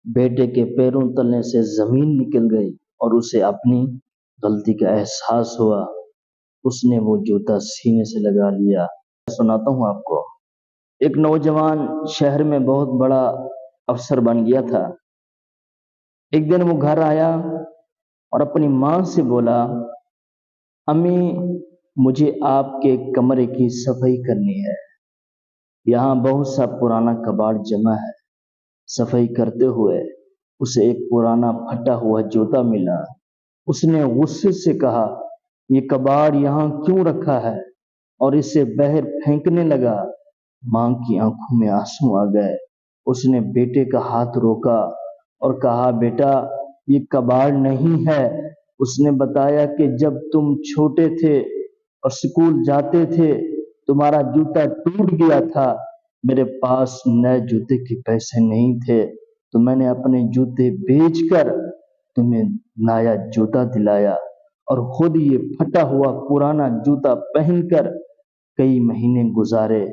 بیٹے کے پیروں تلنے سے زمین نکل گئی اور اسے اپنی غلطی کا احساس ہوا۔ اس نے وہ جوتا سینے سے لگا لیا۔ سناتا ہوں آپ کو۔ ایک نوجوان شہر میں بہت بڑا افسر بن گیا تھا۔ ایک دن وہ گھر آیا اور اپنی ماں سے بولا، امی مجھے آپ کے کمرے کی صفائی کرنی ہے، یہاں بہت سا پرانا کباڑ جمع ہے۔ صفائی کرتے ہوئے اسے ایک پرانا پھٹا ہوا جوتا ملا۔ اس نے غصے سے کہا، یہ کباڑ یہاں کیوں رکھا ہے، اور اسے باہر پھینکنے لگا۔ ماں کی آنکھوں میں آنسو آ گئے۔ اس نے بیٹے کا ہاتھ روکا اور کہا، بیٹا یہ کباڑ نہیں ہے۔ اس نے بتایا کہ جب تم چھوٹے تھے اور اسکول جاتے تھے تمہارا جوتا ٹوٹ گیا تھا، میرے پاس نئے جوتے کے پیسے نہیں تھے تو میں نے اپنے جوتے بیچ کر تمہیں نیا جوتا دلایا، اور خود یہ پھٹا ہوا پرانا جوتا پہن کر کئی مہینے گزارے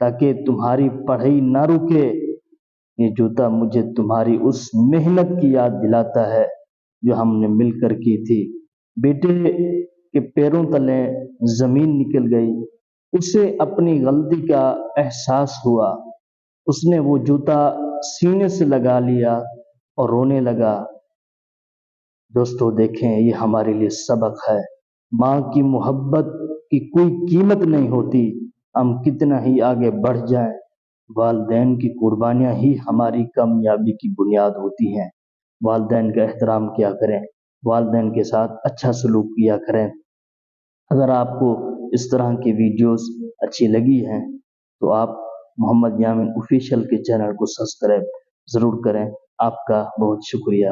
تاکہ تمہاری پڑھائی نہ رکے۔ یہ جوتا مجھے تمہاری اس محنت کی یاد دلاتا ہے جو ہم نے مل کر کی تھی۔ بیٹے کے پیروں تلے زمین نکل گئی۔ اسے اپنی غلطی کا احساس ہوا۔ اس نے وہ جوتا سینے سے لگا لیا اور رونے لگا۔ دوستو دیکھیں، یہ ہمارے لیے سبق ہے۔ ماں کی محبت کی کوئی قیمت نہیں ہوتی، ہم کتنا ہی آگے بڑھ جائیں، والدین کی قربانیاں ہی ہماری کامیابی کی بنیاد ہوتی ہیں۔ والدین کا احترام کیا کریں، والدین کے ساتھ اچھا سلوک کیا کریں۔ اگر آپ کو اس طرح کی ویڈیوز اچھی لگی ہیں تو آپ محمد یامین آفیشیل کے چینل کو سبسکرائب ضرور کریں۔ آپ کا بہت شکریہ۔